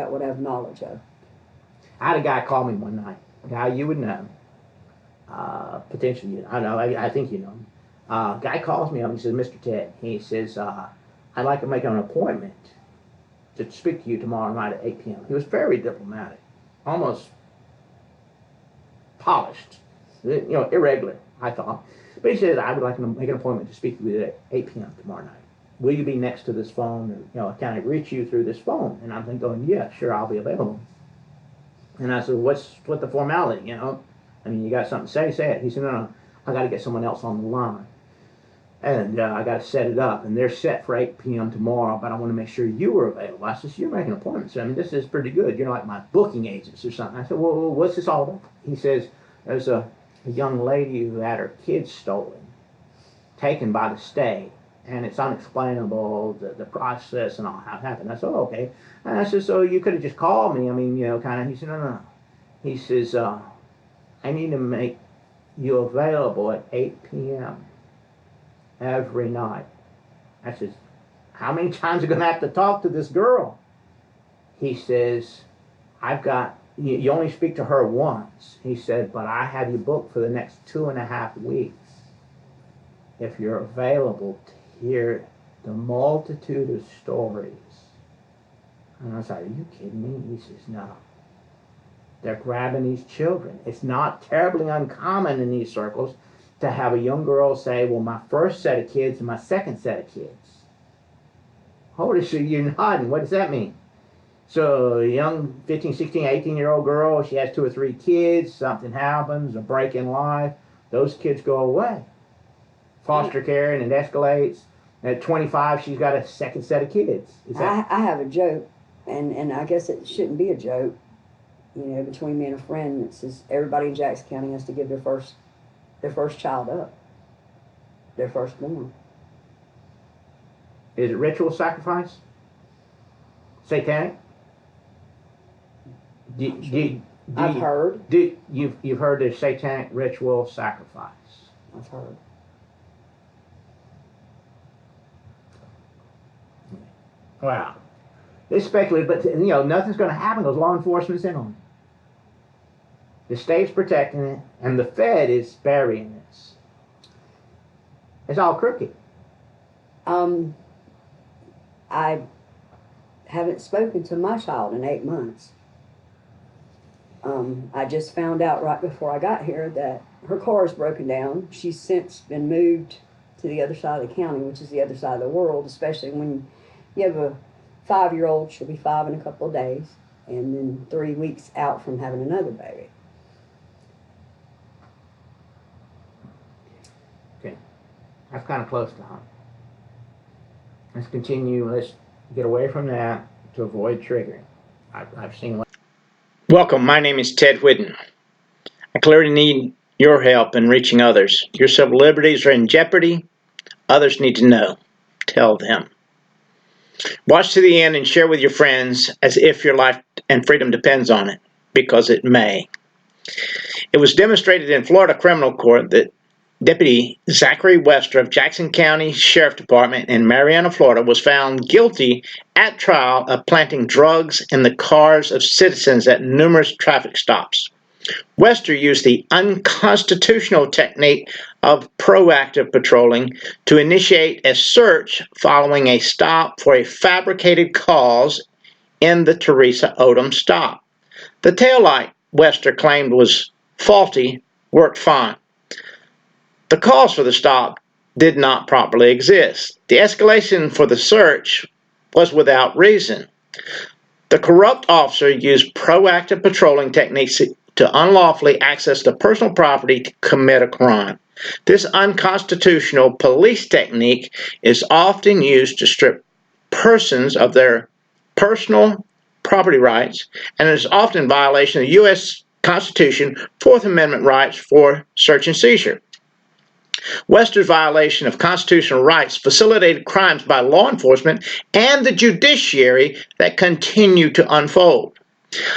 that would have knowledge of. I had a guy call me one night, a guy you would know, potentially, I know, I think you know him. Guy calls me up and he says, Mr. Ted, he says, I'd like to make an appointment to speak to you tomorrow night at 8 p.m. He was very diplomatic, almost polished, irregular, I thought. But he said, I would like to make an appointment to speak to you at 8 p.m. tomorrow night. Will you be next to this phone? And, can I reach you through this phone? And I'm thinking, going, yeah, sure, I'll be available. And I said, what the formality, I mean, you got something to say it. He said, no, I got to get someone else on the line. And I got to set it up. And they're set for 8 p.m. tomorrow, but I want to make sure you were available. I said, so you're making appointments. I mean, this is pretty good. You're like my booking agents or something. I said, well, what's this all about? He says, there's a young lady who had her kids stolen, taken by the state. And it's unexplainable, the process and all how it happened. I said, oh, okay. And I said, so you could have just called me. I mean, kind of. He said, no. He says, I need to make you available at 8 p.m. every night. I says, how many times are you going to have to talk to this girl? He says, you only speak to her once. He said, but I have you booked for the next 2.5 weeks. If you're available to hear the multitude of stories. And I was like, are you kidding me? He says, no. They're grabbing these children. It's not terribly uncommon in these circles to have a young girl say, well, my first set of kids and my second set of kids. Holy shit, you're nodding. What does that mean? So a young 15, 16, 18-year-old girl, she has 2 or 3 kids, something happens, a break in life, those kids go away. Foster care, and it escalates. At 25, she's got a second set of kids. I have a joke, and I guess it shouldn't be a joke, between me and a friend. It says everybody in Jackson County has to give their first child up, their firstborn. Is it ritual sacrifice? Satanic? I've heard. You've heard the satanic ritual sacrifice. I've heard. Wow. It's speculative, but nothing's going to happen because law enforcement's in on it. The state's protecting it, and the Fed is burying this. It's all crooked. I haven't spoken to my child in 8 months. I just found out right before I got here that her car is broken down. She's since been moved to the other side of the county, which is the other side of the world, especially when you have a 5-year-old. She'll be 5 in a couple of days, and then 3 weeks out from having another baby. Okay, that's kind of close to home. Let's continue. Let's get away from that to avoid triggering. I've seen what. Welcome, my name is Ted Whitten. I clearly need your help in reaching others. Your civil liberties are in jeopardy. Others need to know. Tell them. Watch to the end and share with your friends as if your life and freedom depends on it, because it may. It was demonstrated in Florida criminal court that Deputy Zachary Westr of Jackson County Sheriff Department in Marianna, Florida, was found guilty at trial of planting drugs in the cars of citizens at numerous traffic stops. Westr used the unconstitutional technique of proactive patrolling to initiate a search following a stop for a fabricated cause in the Teresa Odom stop. The taillight Westr claimed was faulty worked fine. The cause for the stop did not properly exist. The escalation for the search was without reason. The corrupt officer used proactive patrolling techniques to unlawfully access the personal property to commit a crime. This unconstitutional police technique is often used to strip persons of their personal property rights, and is often in violation of the U.S. Constitution, Fourth Amendment rights for search and seizure. Westr's violation of constitutional rights facilitated crimes by law enforcement and the judiciary that continue to unfold.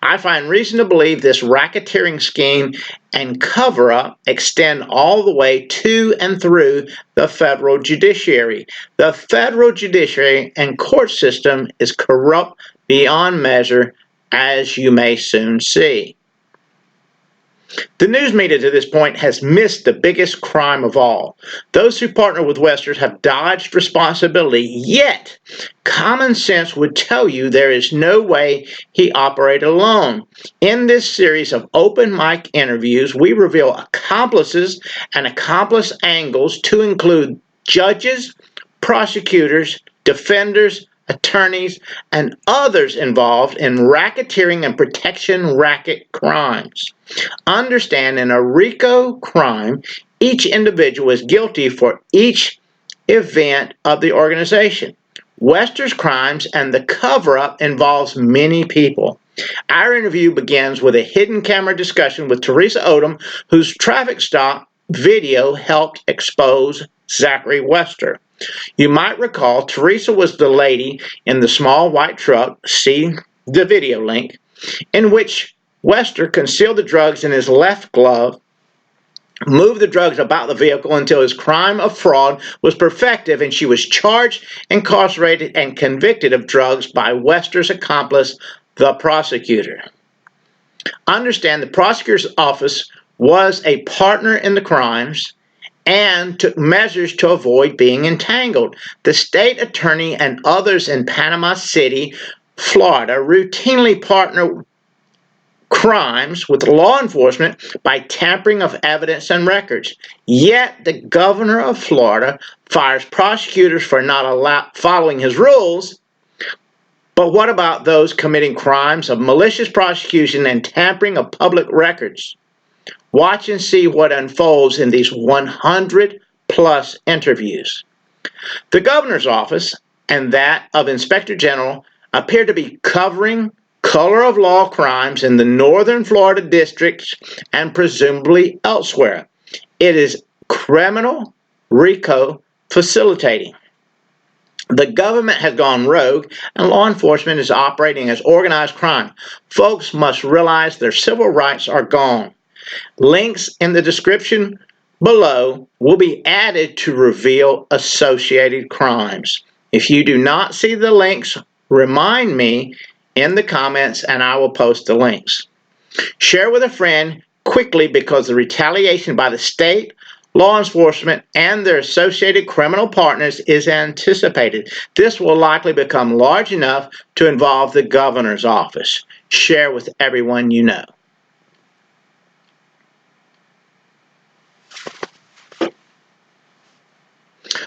I find reason to believe this racketeering scheme and cover-up extend all the way to and through the federal judiciary. The federal judiciary and court system is corrupt beyond measure, as you may soon see. The news media to this point has missed the biggest crime of all. Those who partner with Westers have dodged responsibility, yet common sense would tell you there is no way he operated alone. In this series of open mic interviews, we reveal accomplices and accomplice angles to include judges, prosecutors, defenders, attorneys, and others involved in racketeering and protection racket crimes. Understand, in a RICO crime, each individual is guilty for each event of the organization. Wester's crimes and the cover-up involves many people. Our interview begins with a hidden camera discussion with Teresa Odom, whose traffic stop video helped expose Zachary Westr. You might recall Teresa was the lady in the small white truck, see the video link, in which Westr concealed the drugs in his left glove, moved the drugs about the vehicle until his crime of fraud was perfected, and she was charged, incarcerated, and convicted of drugs by Westr's accomplice, the prosecutor. Understand, the prosecutor's office was a partner in the crimes and took measures to avoid being entangled. The state attorney and others in Panama City, Florida, routinely partner crimes with law enforcement by tampering of evidence and records. Yet the governor of Florida fires prosecutors for not following his rules. But what about those committing crimes of malicious prosecution and tampering of public records? Watch and see what unfolds in these 100+ interviews. The governor's office and that of Inspector General appear to be covering color of law crimes in the northern Florida districts and presumably elsewhere. It is criminal RICO facilitating. The government has gone rogue and law enforcement is operating as organized crime. Folks must realize their civil rights are gone. Links in the description below will be added to reveal associated crimes. If you do not see the links, remind me in the comments and I will post the links. Share with a friend quickly, because the retaliation by the state, law enforcement, and their associated criminal partners is anticipated. This will likely become large enough to involve the governor's office. Share with everyone you know.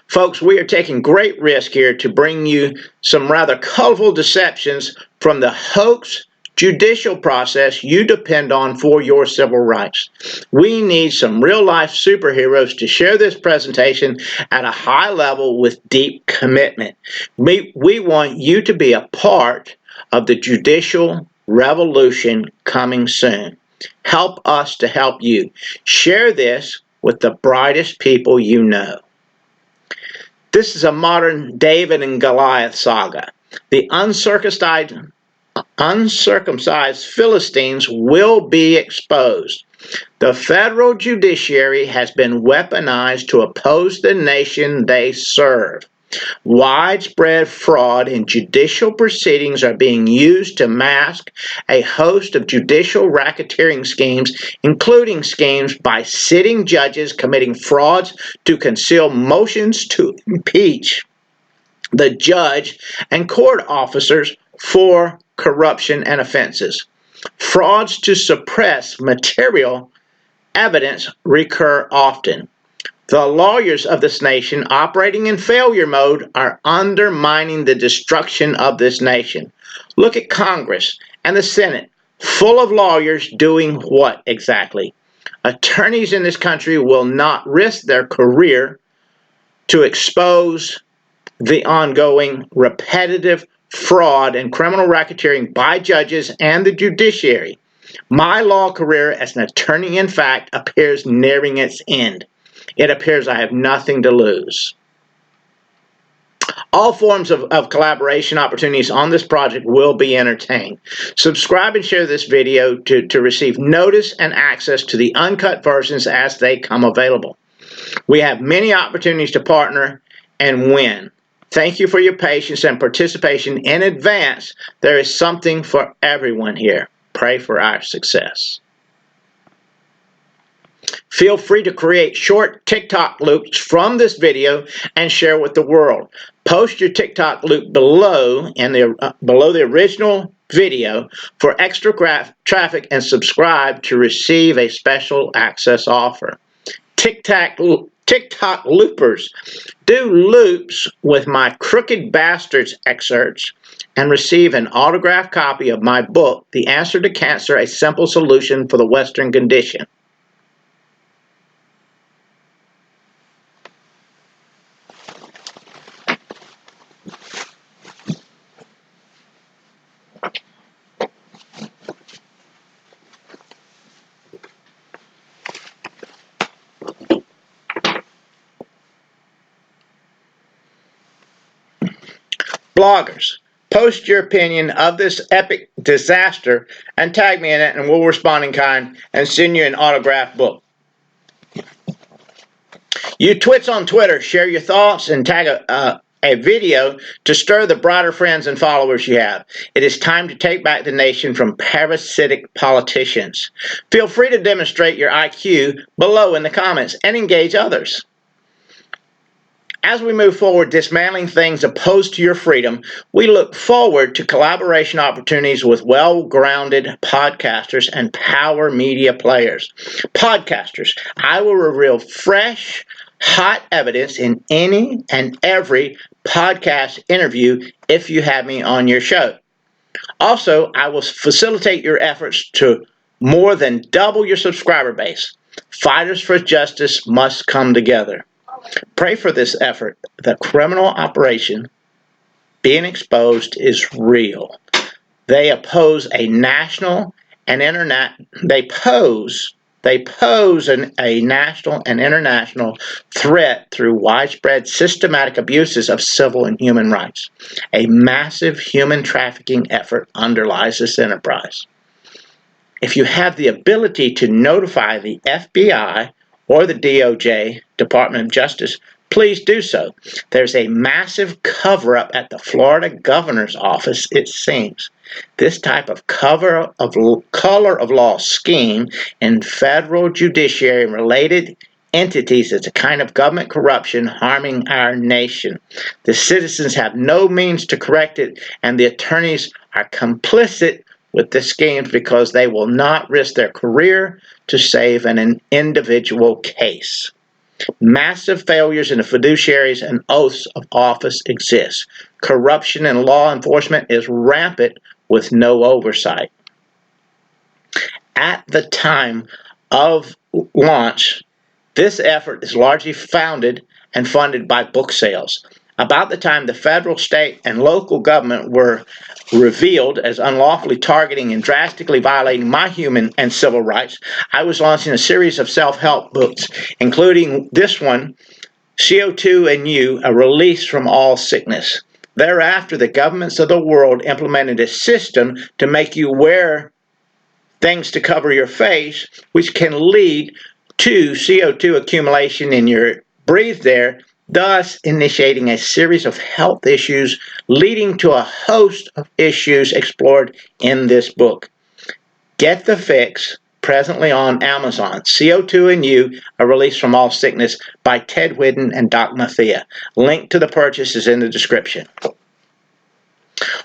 Folks, we are taking great risk here to bring you some rather colorful deceptions from the hoax judicial process you depend on for your civil rights. We need some real-life superheroes to share this presentation at a high level with deep commitment. We want you to be a part of the judicial revolution coming soon. Help us to help you. Share this with the brightest people you know. This is a modern David and Goliath saga. The uncircumcised Philistines will be exposed. The federal judiciary has been weaponized to oppose the nation they serve. Widespread fraud in judicial proceedings are being used to mask a host of judicial racketeering schemes, including schemes by sitting judges committing frauds to conceal motions to impeach the judge and court officers for corruption and offenses. Frauds to suppress material evidence recur often. The lawyers of this nation, operating in failure mode, are undermining the destruction of this nation. Look at Congress and the Senate, full of lawyers doing what exactly? Attorneys in this country will not risk their career to expose the ongoing repetitive fraud and criminal racketeering by judges and the judiciary. My law career as an attorney, in fact, appears nearing its end. It appears I have nothing to lose. All forms of collaboration opportunities on this project will be entertained. Subscribe and share this video to receive notice and access to the uncut versions as they come available. We have many opportunities to partner and win. Thank you for your patience and participation in advance. There is something for everyone here. Pray for our success. Feel free to create short TikTok loops from this video and share with the world. Post your TikTok loop below the original video for extra traffic and subscribe to receive a special access offer. TikTok loopers, do loops with my Crooked Bastards excerpts and receive an autographed copy of my book, The Answer to Cancer, A Simple Solution for the Western Condition. Bloggers, post your opinion of this epic disaster and tag me in it, and we'll respond in kind and send you an autographed book. You twits on Twitter, share your thoughts and tag a video to stir the broader friends and followers you have. It is time to take back the nation from parasitic politicians. Feel free to demonstrate your IQ below in the comments and engage others. As we move forward dismantling things opposed to your freedom, we look forward to collaboration opportunities with well-grounded podcasters and power media players. Podcasters, I will reveal fresh, hot evidence in any and every podcast interview if you have me on your show. Also, I will facilitate your efforts to more than double your subscriber base. Fighters for justice must come together. Pray for this effort. The criminal operation being exposed is real. They pose a national and international threat through widespread systematic abuses of civil and human rights. A massive human trafficking effort underlies this enterprise. If you have the ability to notify the FBI or the DOJ, Department of Justice, please do so. There's a massive cover-up at the Florida governor's office, it seems. This type of color of law scheme in federal judiciary and related entities is a kind of government corruption harming our nation. The citizens have no means to correct it, and the attorneys are complicit with the schemes because they will not risk their career to save an individual case. Massive failures in the fiduciaries and oaths of office exist. Corruption in law enforcement is rampant with no oversight. At the time of launch, this effort is largely founded and funded by book sales. About the time the federal, state, and local government were revealed as unlawfully targeting and drastically violating my human and civil rights, I was launching a series of self-help books, including this one, CO2 and You, A Release from All Sickness. Thereafter, the governments of the world implemented a system to make you wear things to cover your face, which can lead to CO2 accumulation in your breathe there, thus initiating a series of health issues leading to a host of issues explored in this book. Get the Fix, presently on Amazon. CO2 and You, A Release from All Sickness by Ted Whitten and Doc Mathia. Link to the purchase is in the description.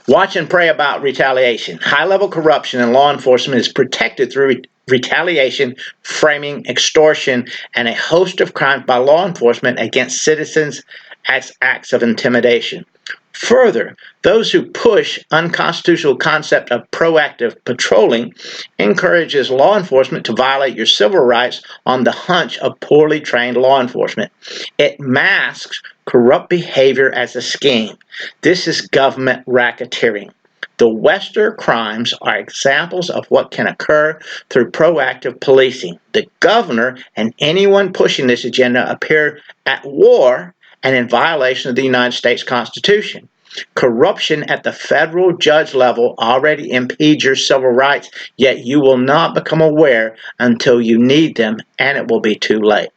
Watch and pray about retaliation. High-level corruption in law enforcement is protected through retaliation, framing, extortion, and a host of crimes by law enforcement against citizens as acts of intimidation. Further, those who push unconstitutional concept of proactive patrolling encourages law enforcement to violate your civil rights on the hunch of poorly trained law enforcement. It masks corrupt behavior as a scheme. This is government racketeering. The westr crimes are examples of what can occur through proactive policing. The governor and anyone pushing this agenda appear at war and in violation of the United States Constitution. Corruption at the federal judge level already impedes your civil rights, yet you will not become aware until you need them, and it will be too late.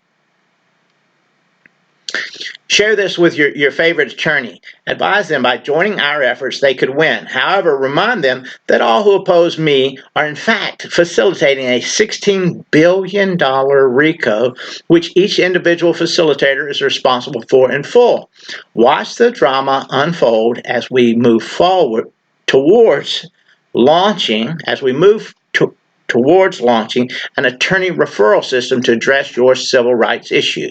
Share this with your favorite attorney. Advise them by joining our efforts they could win. However, remind them that all who oppose me are in fact facilitating a $16 billion RICO, which each individual facilitator is responsible for in full. Watch the drama unfold as we move forward towards launching, towards launching an attorney referral system to address your civil rights issue.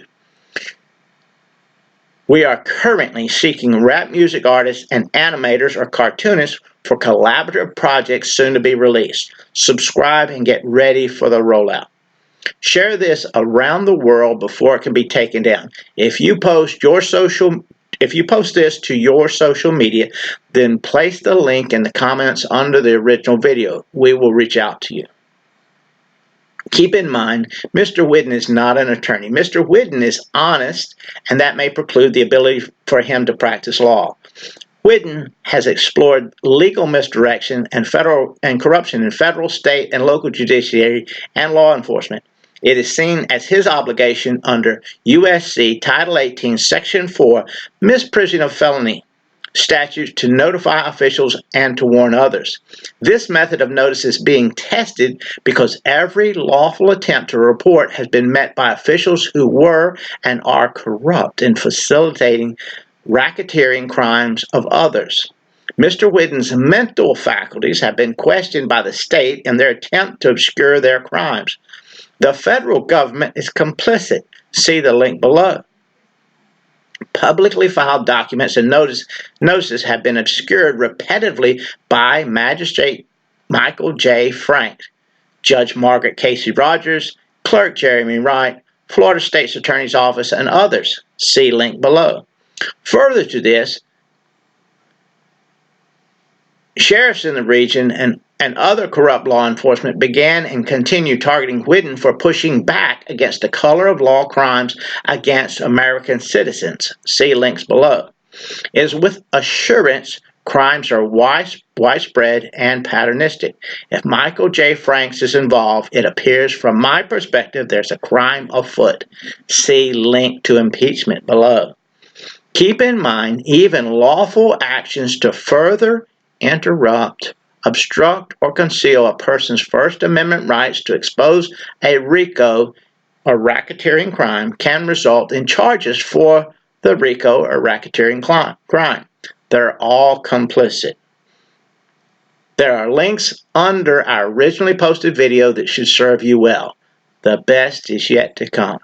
We are currently seeking rap music artists and animators or cartoonists for collaborative projects soon to be released. Subscribe and get ready for the rollout. Share this around the world before it can be taken down. If you post this to your social media, then place the link in the comments under the original video. We will reach out to you. Keep in mind, Mr. Whidden is not an attorney. Mr. Whidden is honest, and that may preclude the ability for him to practice law. Whidden has explored legal misdirection and corruption in federal, state, and local judiciary and law enforcement. It is seen as his obligation under USC Title 18, Section 4, misprision of felony statutes to notify officials and to warn others. This method of notice is being tested because every lawful attempt to report has been met by officials who were and are corrupt in facilitating racketeering crimes of others. Mr. Whidden's mental faculties have been questioned by the state in their attempt to obscure their crimes. The federal government is complicit. See the link below. Publicly filed documents and notices have been obscured repetitively by Magistrate Michael J. Frank, Judge Margaret Casey Rogers, Clerk Jeremy Wright, Florida State's Attorney's Office, and others. See link below. Further to this, sheriffs in the region and other corrupt law enforcement began and continue targeting Whidden for pushing back against the color of law crimes against American citizens. See links below. It is with assurance crimes are widespread and patternistic. If Michael J. Franks is involved, it appears from my perspective there's a crime afoot. See link to impeachment below. Keep in mind, even lawful actions to further interrupt, obstruct, or conceal a person's First Amendment rights to expose a RICO or racketeering crime can result in charges for the RICO or racketeering crime. They're all complicit. There are links under our originally posted video that should serve you well. The best is yet to come.